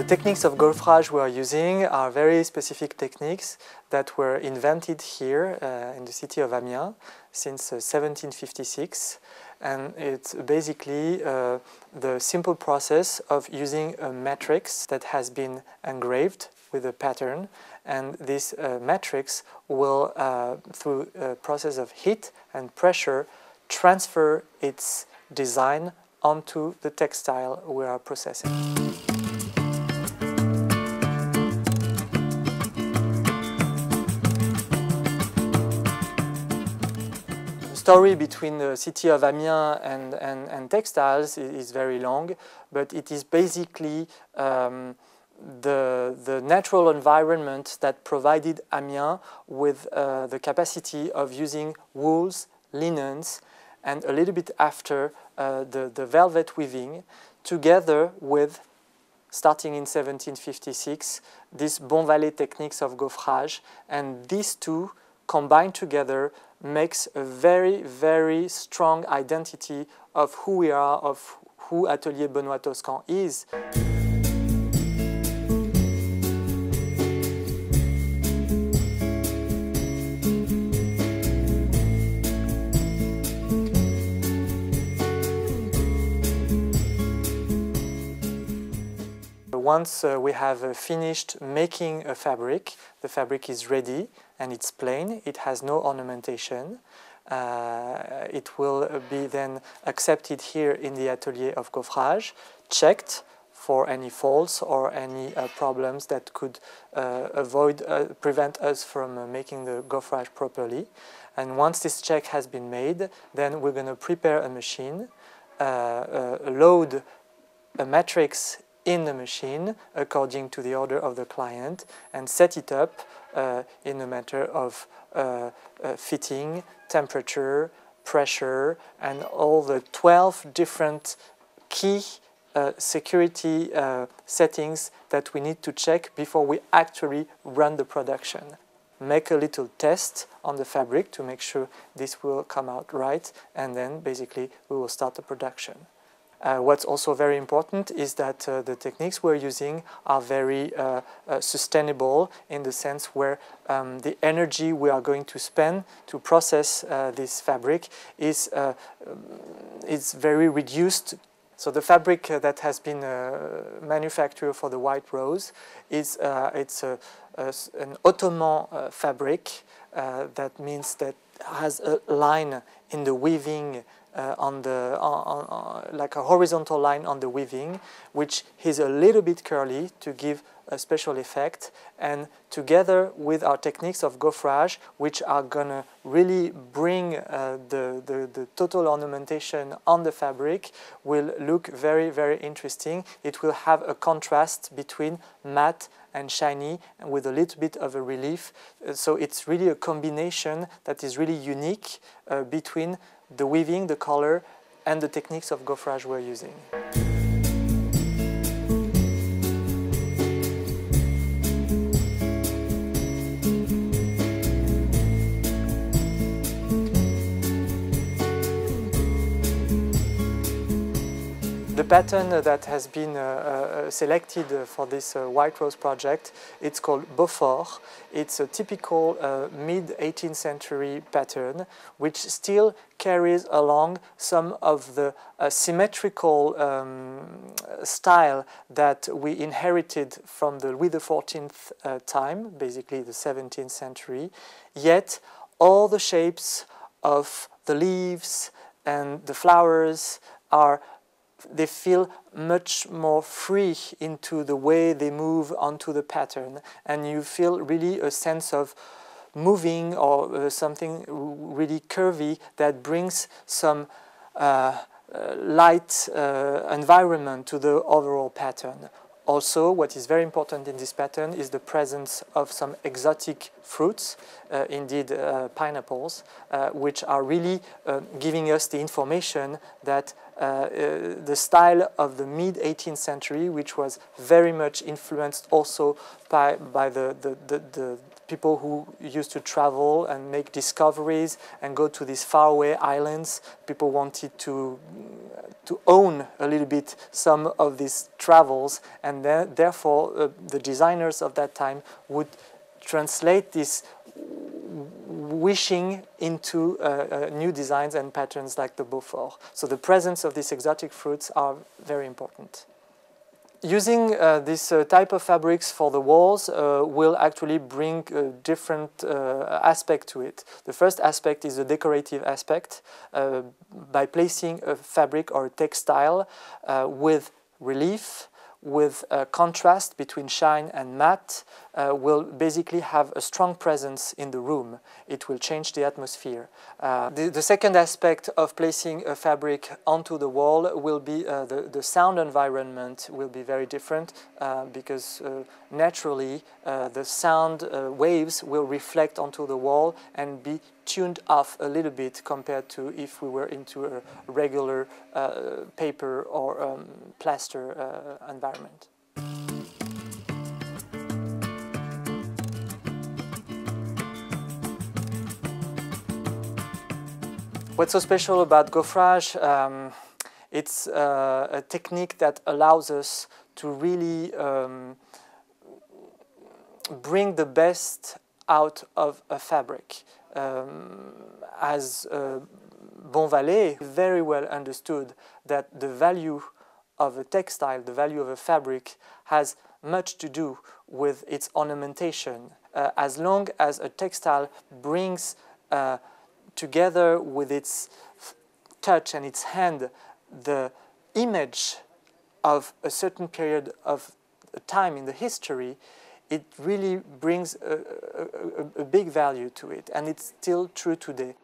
The techniques of gaufrage we are using are very specific techniques that were invented here in the city of Amiens since 1756, and it's basically the simple process of using a matrix that has been engraved with a pattern, and this matrix will, through a process of heat and pressure, transfer its design onto the textile we are processing. The story between the city of Amiens and textiles is very long, but it is basically the natural environment that provided Amiens with the capacity of using wools, linens, and a little bit after the velvet weaving, together with, starting in 1756, these Bon Valet techniques of gaufrage, and these two combined together makes a very, very strong identity of who we are, of who Atelier Benoît Toscan is. Once we have finished making a fabric, the fabric is ready and it's plain, it has no ornamentation. It will be then accepted here in the atelier of gaufrage, checked for any faults or any problems that could prevent us from making the gaufrage properly. And once this check has been made, then we're going to prepare a machine, load a matrix in the machine according to the order of the client, and set it up in a matter of fitting, temperature, pressure, and all the 12 different key security settings that we need to check before we actually run the production. Make a little test on the fabric to make sure this will come out right, and then basically we will start the production. What's also very important is that the techniques we're using are very sustainable, in the sense where the energy we are going to spend to process this fabric is very reduced. So the fabric that has been manufactured for the Witte Roos is an Ottoman fabric. That means that has a line in the weaving like a horizontal line on the weaving, which is a little bit curly to give a special effect, and together with our techniques of gaufrage, which are gonna really bring the total ornamentation on the fabric, will look very, very interesting. It will have a contrast between matte and shiny, and with a little bit of a relief. So it's really a combination that is really unique between the weaving, the color, and the techniques of gaufrage we're using. The pattern that has been selected for this Witte Roos project, it's called Beaufort. It's a typical mid-18th century pattern, which still carries along some of the symmetrical style that we inherited from the Louis XIV time, basically the 17th century. Yet all the shapes of the leaves and the flowers they feel much more free into the way they move onto the pattern, and you feel really a sense of moving or something really curvy that brings some light environment to the overall pattern. Also, what is very important in this pattern is the presence of some exotic fruits, indeed pineapples, which are really giving us the information that the style of the mid-18th century, which was very much influenced also by the people who used to travel and make discoveries and go to these faraway islands. People wanted to own a little bit some of these travels, and then, therefore the designers of that time would translate this wishing into new designs and patterns like the Beaufort. So the presence of these exotic fruits are very important. Using this type of fabrics for the walls will actually bring a different aspect to it. The first aspect is the decorative aspect. By placing a fabric or a textile with relief, with contrast between shine and matte, will basically have a strong presence in the room. It will change the atmosphere. The second aspect of placing a fabric onto the wall will be the sound environment will be very different because naturally the sound waves will reflect onto the wall and be tuned off a little bit compared to if we were into a regular paper or plaster environment. What's so special about gaufrage? It's a technique that allows us to really bring the best out of a fabric. As Bonvalet very well understood that the value of a textile, the value of a fabric, has much to do with its ornamentation. As long as a textile brings together with its touch and its hand the image of a certain period of time in the history, it really brings a big value to it, and it's still true today.